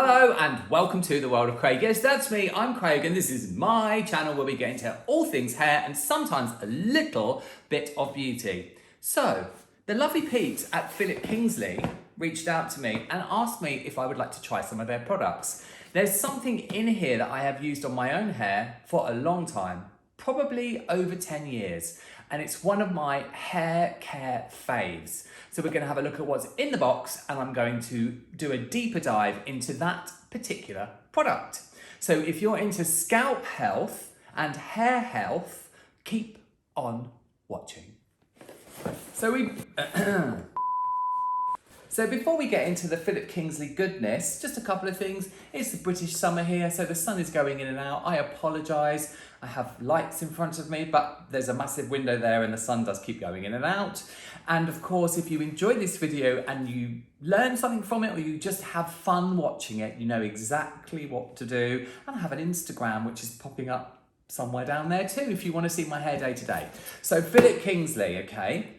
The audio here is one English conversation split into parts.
Hello and welcome to the world of Craig. Yes, that's me, I'm Craig, and this is my channel where we get into all things hair and sometimes a little bit of beauty. So, the lovely peeps at Philip Kingsley reached out to me and asked me if I would like to try some of their products. There's something in here that I have used on my own hair for a long time, probably over 10 years, and it's one of my hair care faves. So we're going to have a look at what's in the box, and I'm going to do a deeper dive into that particular product. So if you're into scalp health and hair health, keep on watching. So before we get into the Philip Kingsley goodness, just a couple of things. It's the British summer here, so the sun is going in and out. I apologise. I have lights in front of me, but there's a massive window there and the sun does keep going in and out. And of course, if you enjoy this video and you learn something from it or you just have fun watching it, you know exactly what to do. And I have an Instagram, which is popping up somewhere down there too, if you want to see my hair day to day. So Philip Kingsley, okay.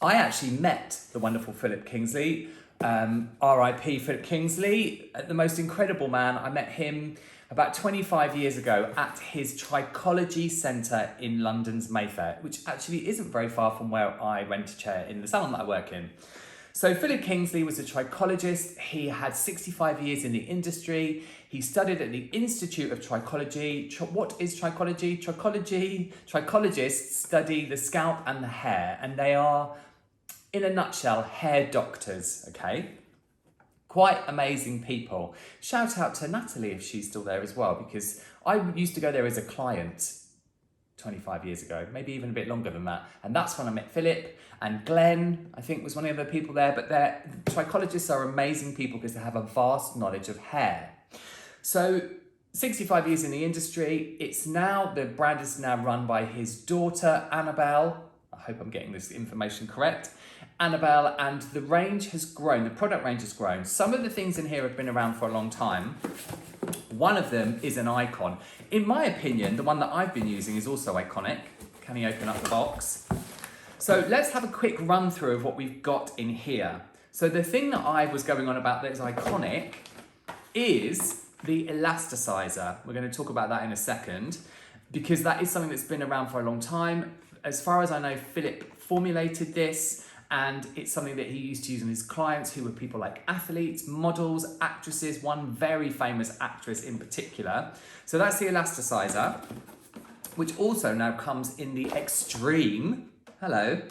I actually met the wonderful Philip Kingsley, RIP Philip Kingsley, the most incredible man. I met him about 25 years ago at his Trichology Centre in London's Mayfair, which actually isn't very far from where I rent a chair in the salon that I work in. So Philip Kingsley was a trichologist. He had 65 years in the industry. He studied at the Institute of Trichology. What is trichology? Trichologists study the scalp and the hair, and they are, in a nutshell, hair doctors, okay? Quite amazing people. Shout out to Natalie if she's still there as well, because I used to go there as a client 25 years ago, maybe even a bit longer than that. And that's when I met Philip, and Glenn, I think, was one of the other people there. But trichologists are amazing people because they have a vast knowledge of hair. So 65 years in the industry. The brand is now run by his daughter, Annabelle. I hope I'm getting this information correct. Annabelle, and the range has grown, the product range has grown. Some of the things in here have been around for a long time. One of them is an Icon. In my opinion, the one that I've been using is also ICONIC. Can you open up the box? So let's have a quick run through of what we've got in here. So the thing that I was going on about that is ICONIC is the Elasticizer. We're going to talk about that in a second, because that is something that's been around for a long time. As far as I know, Philip formulated this, and it's something that he used to use on his clients, who were people like athletes, models, actresses, one very famous actress in particular. So that's the Elasticizer, which also now comes in the Extreme. Hello.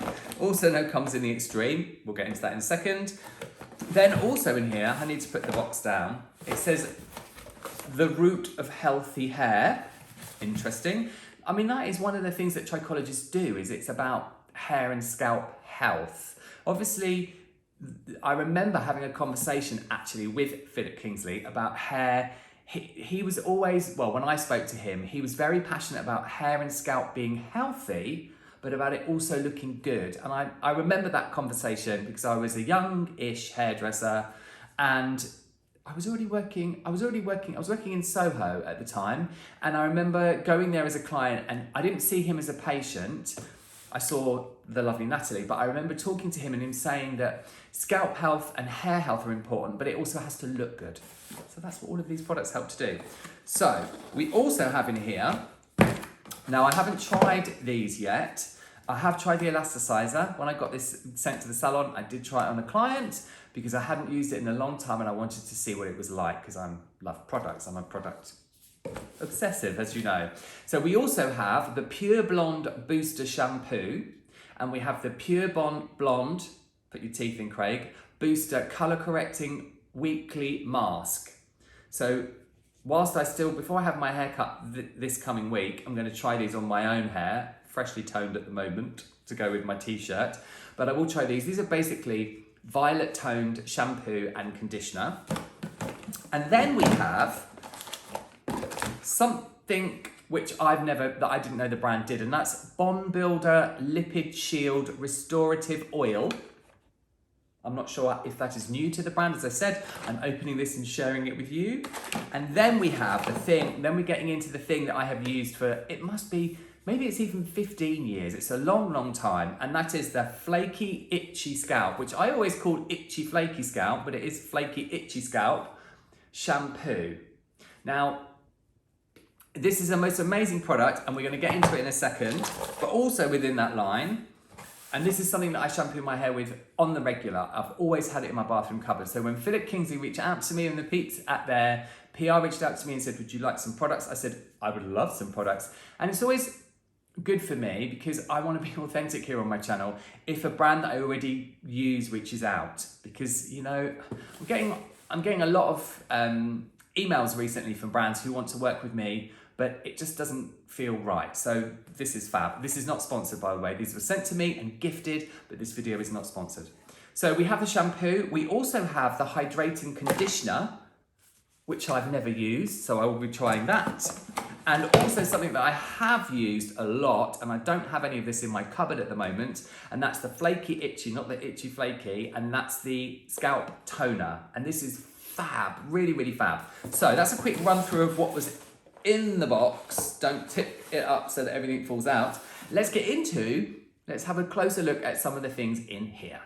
Also now comes in the Extreme. We'll get into that in a second. Then also in here, I need to put the box down. It says the root of healthy hair. Interesting. I mean, that is one of the things that trichologists do, is it's about hair and scalp health. Obviously, I remember having a conversation actually with Philip Kingsley about hair. He was always, well, when I spoke to him, he was very passionate about hair and scalp being healthy, but about it also looking good. And I remember that conversation because I was a young-ish hairdresser, and I was working in Soho at the time, and I remember going there as a client, and I didn't see him as a patient. I saw the lovely Natalie, but I remember talking to him and him saying that scalp health and hair health are important, but it also has to look good. So that's what all of these products help to do. So we also have in here, now I haven't tried these yet. I have tried the Elasticizer. When I got this sent to the salon, I did try it on a client because I hadn't used it in a long time and I wanted to see what it was like, because I love products. I'm a product obsessive, as you know. So we also have the Pure Blonde Booster Shampoo, and we have the Pure Blonde, put your teeth in, Craig, Booster Colour Correcting Weekly Mask. So whilst before I have my haircut this coming week, I'm going to try these on my own hair, freshly toned at the moment to go with my t-shirt, but I will try these. These are basically violet toned shampoo and conditioner. And then we have something which I didn't know the brand did, and that's Bond Builder Lipid Shield Restorative Oil. I'm not sure if that is new to the brand. As I said, I'm opening this and sharing it with you. And then we have we're getting into the thing that I have used for, maybe it's even 15 years. It's a long, long time. And that is the Flakey Itchy Scalp, which I always called Itchy Flaky Scalp, but it is Flakey Itchy Scalp. shampoo. Now, this is the most amazing product, and we're going to get into it in a second, but also within that line, and this is something that I shampoo my hair with on the regular. I've always had it in my bathroom cupboard. So when Philip Kingsley reached out to me and the peeps at their PR reached out to me and said, would you like some products? I said, I would love some products. And it's always good for me because I want to be authentic here on my channel if a brand that I already use reaches out, because, you know, I'm getting a lot of emails recently from brands who want to work with me, but it just doesn't feel right. So this is fab. This is not sponsored, by the way. These were sent to me and gifted, but this video is not sponsored. So we have the shampoo. We also have the hydrating conditioner, which I've never used, so I will be trying that. And also something that I have used a lot, and I don't have any of this in my cupboard at the moment, and that's the Flakey Itchy, not the Itchy Flakey, and that's the Scalp toner. And this is fab, really, really fab. So that's a quick run through of what was in the box. Don't tip it up so that everything falls out. Let's have a closer look at some of the things in here.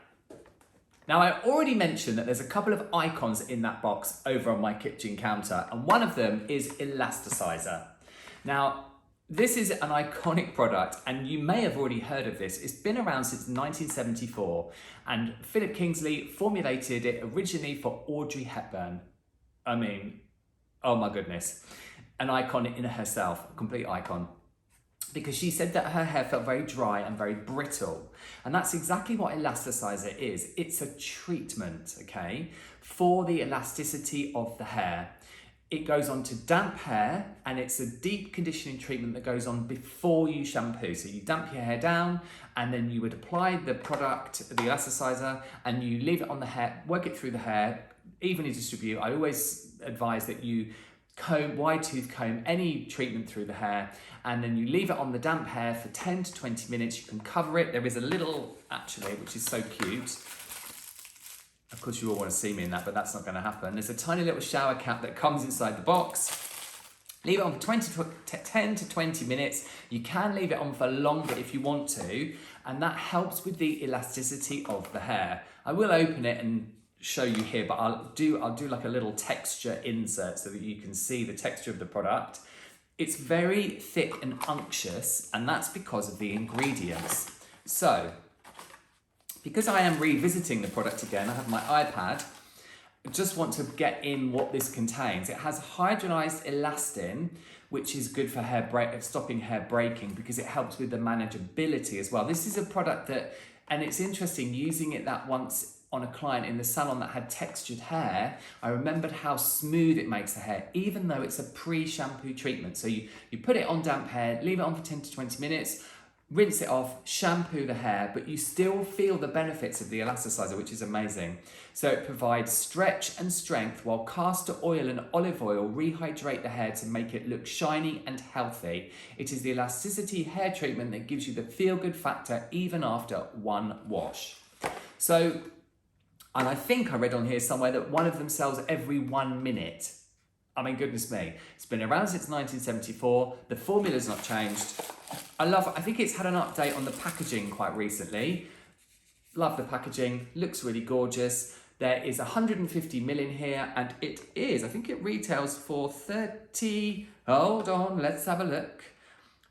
Now, I already mentioned that there's a couple of icons in that box over on my kitchen counter, and one of them is Elasticizer. Now, this is an iconic product, and you may have already heard of this. It's been around since 1974, and Philip Kingsley formulated it originally for Audrey Hepburn. I mean, oh my goodness. An icon in herself, a complete icon. Because she said that her hair felt very dry and very brittle. And that's exactly what Elasticizer is. It's a treatment, okay, for the elasticity of the hair. It goes on to damp hair, and it's a deep conditioning treatment that goes on before you shampoo. So you damp your hair down, and then you would apply the product, the Elasticizer, and you leave it on the hair, work it through the hair, evenly distribute. I always advise that you wide tooth comb any treatment through the hair, and then you leave it on the damp hair for 10 to 20 minutes. You can cover it. There is a little, actually, which is so cute. Of course, you all want to see me in that, but that's not going to happen. There's a tiny little shower cap that comes inside the box. Leave it on for 10 to 20 minutes. You can leave it on for longer if you want to, and that helps with the elasticity of the hair. I will open it and show you here, but I'll do like a little texture insert so that you can see the texture of the product. It's very thick and unctuous, and that's because of the ingredients. So, because I am revisiting the product again, I have my iPad, I just want to get in what this contains. It has hydrolyzed elastin, which is good for stopping hair breaking because it helps with the manageability as well. This is a product that, and it's interesting using it that once on a client in the salon that had textured hair, I remembered how smooth it makes the hair, even though it's a pre-shampoo treatment. So you put it on damp hair, leave it on for 10 to 20 minutes, rinse it off, shampoo the hair, but you still feel the benefits of the Elasticizer, which is amazing. So it provides stretch and strength while castor oil and olive oil rehydrate the hair to make it look shiny and healthy. It is the elasticity hair treatment that gives you the feel-good factor even after one wash. So, and I think I read on here somewhere that one of them sells every 1 minute. I mean, goodness me. It's been around since 1974. The formula's not changed. I think it's had an update on the packaging quite recently. Love the packaging, looks really gorgeous. There is 150 ml in here, and I think it retails for 30, hold on, let's have a look.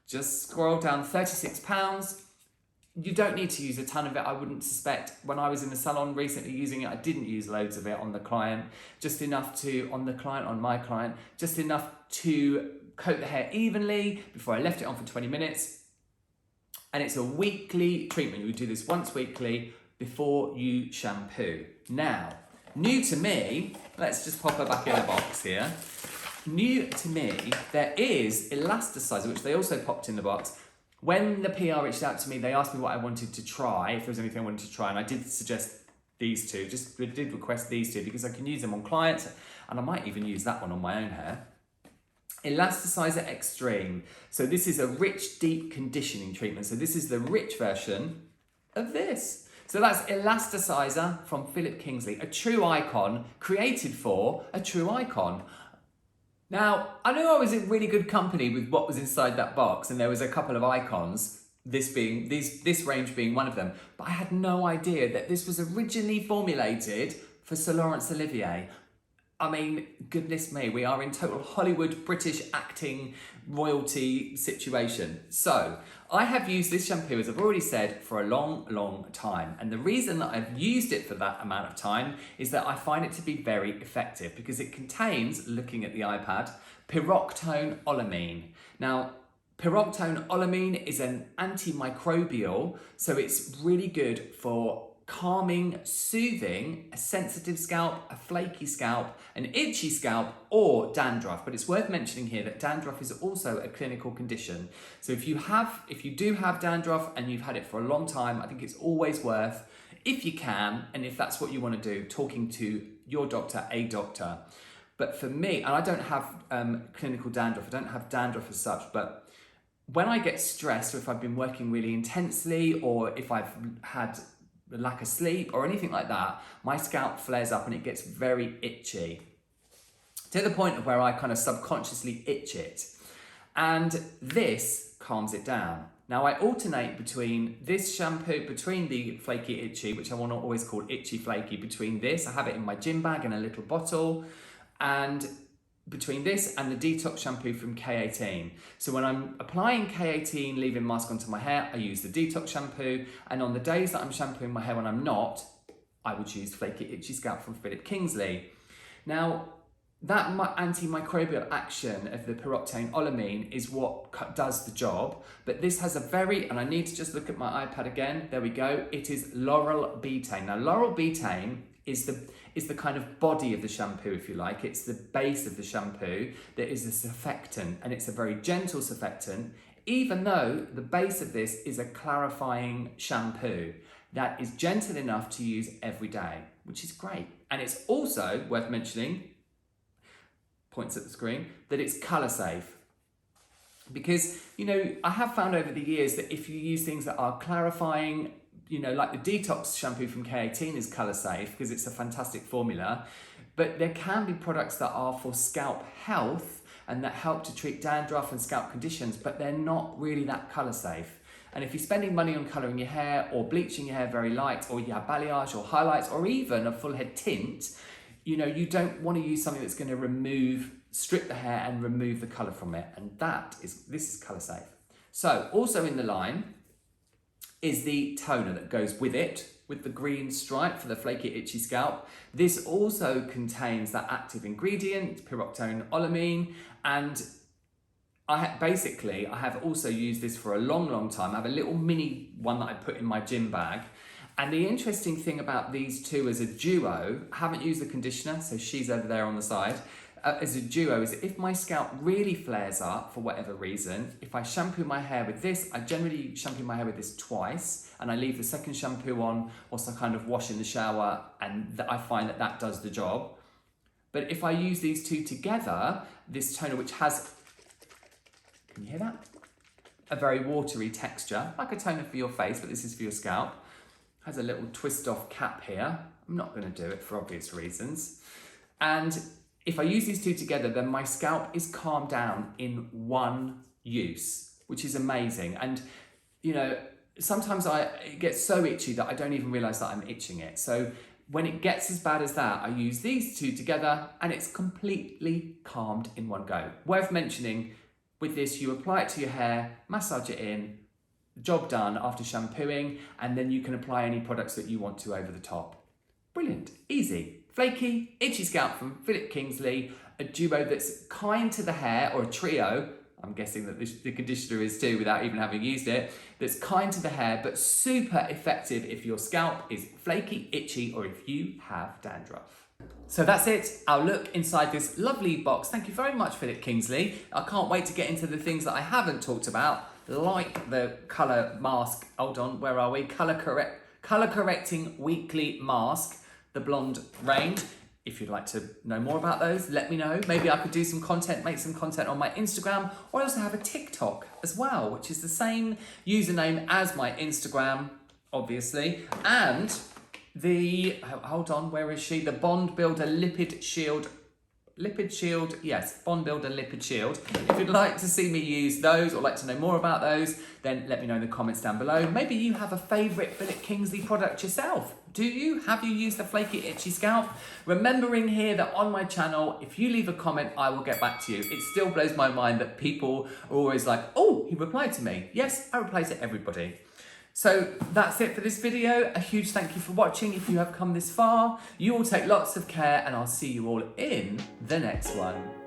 Just scroll down, £36. You don't need to use a ton of it, I wouldn't suspect. When I was in the salon recently using it, I didn't use loads of it on the client, just enough to, on my client, just enough to coat the hair evenly before I left it on for 20 minutes. And it's a weekly treatment. You would do this once weekly before you shampoo. Now, new to me, let's just pop her back in a box here. New to me, there is Elasticizer, which they also popped in the box. When the PR reached out to me, they asked me what I wanted to try, if there was anything I wanted to try, and I did suggest these two, I did request these two because I can use them on clients, and I might even use that one on my own hair. Elasticizer Extreme. So this is a rich, deep conditioning treatment. So this is the rich version of this. So that's Elasticizer from Philip Kingsley, a true icon, created for a true icon. Now, I knew I was in really good company with what was inside that box, and there was a couple of icons, this range being one of them, but I had no idea that this was originally formulated for Sir Laurence Olivier. I mean, goodness me, we are in total Hollywood British acting royalty situation. So I have used this shampoo, as I've already said, for a long time. And the reason that I've used it for that amount of time is that I find it to be very effective because it contains, looking at the iPad, pyroxenolamine. Now, pyroxenolamine is an antimicrobial, so it's really good for calming, soothing a sensitive scalp, a flaky scalp, an itchy scalp, or dandruff. But it's worth mentioning here that dandruff is also a clinical condition. So if you do have dandruff and you've had it for a long time, I think it's always worth, if you can, and if that's what you want to do, talking to your doctor, a doctor. But for me, and I don't have clinical dandruff, I don't have dandruff as such, but when I get stressed, or if I've been working really intensely, or if I've had lack of sleep or anything like that, my scalp flares up and it gets very itchy to the point of where I kind of subconsciously itch it. And this calms it down. Now I alternate between this shampoo, between the Flaky Itchy, which I want to always call Itchy Flaky, between this, I have it in my gym bag in a little bottle, and between this and the detox shampoo from K18. So when I'm applying K18 leave-in mask onto my hair, I use the detox shampoo, and on the days that I'm shampooing my hair when I'm not, I would use Flaky Itchy Scalp from Philip Kingsley. Now, that antimicrobial action of the pyroxenolamine is what does the job, but this has a very, and I need to just look at my iPad again, there we go, it is lauryl betaine. Now, lauryl betaine is the kind of body of the shampoo, if you like. It's the base of the shampoo that is a surfactant, and it's a very gentle surfactant, even though the base of this is a clarifying shampoo that is gentle enough to use every day, which is great. And it's also worth mentioning, points at the screen, that it's colour safe. Because, you know, I have found over the years that if you use things that are clarifying, you know, like the detox shampoo from K18 is colour safe because it's a fantastic formula, but there can be products that are for scalp health and that help to treat dandruff and scalp conditions, but they're not really that colour safe. And if you're spending money on colouring your hair or bleaching your hair very light, or you have balayage or highlights or even a full head tint, you know, you don't want to use something that's going to strip the hair and remove the colour from it. And this is colour safe. So also in the line is the toner that goes with it, with the green stripe for the flaky itchy scalp. This also contains that active ingredient, pyroxenolamine, and I have also used this for a long time. I have a little mini one that I put in my gym bag. And the interesting thing about these two as a duo, I haven't used the conditioner, so she's over there on the side, as a duo, is that if my scalp really flares up for whatever reason, if I shampoo my hair with this, I generally shampoo my hair with this twice, and I leave the second shampoo on whilst I kind of wash in the shower, and I find that does the job. But if I use these two together, this toner, which has, can you hear that? A very watery texture, like a toner for your face, but this is for your scalp. Has a little twist off cap here. I'm not going to do it for obvious reasons. And if I use these two together, then my scalp is calmed down in one use, which is amazing. And, you know, sometimes it gets so itchy that I don't even realize that I'm itching it. So when it gets as bad as that, I use these two together and it's completely calmed in one go. Worth mentioning, with this, you apply it to your hair, massage it in, job done after shampooing, and then you can apply any products that you want to over the top. Brilliant, easy. Flaky, itchy scalp from Philip Kingsley, a duo that's kind to the hair, or a trio, I'm guessing that the conditioner is too without even having used it, that's kind to the hair but super effective if your scalp is flaky, itchy, or if you have dandruff. So that's it, our look inside this lovely box. Thank you very much, Philip Kingsley. I can't wait to get into the things that I haven't talked about, like the colour mask, hold on, where are we? Colour correcting weekly mask, the blonde range. If you'd like to know more about those, let me know. Maybe I could do some content, make some content on my Instagram, or I also have a TikTok as well, which is the same username as my Instagram, obviously. And hold on, where is she? The Bond Builder Lipid Shield Lipid Shield, yes, Bond Builder Lipid Shield. If you'd like to see me use those or like to know more about those, then let me know in the comments down below. Maybe you have a favourite Philip Kingsley product yourself. Do you? Have you used the Flakey Itchy Scalp? Remembering here that on my channel, if you leave a comment, I will get back to you. It still blows my mind that people are always like, oh, he replied to me. Yes, I reply to everybody. So that's it for this video. A huge thank you for watching. If you have come this far, you all take lots of care and I'll see you all in the next one.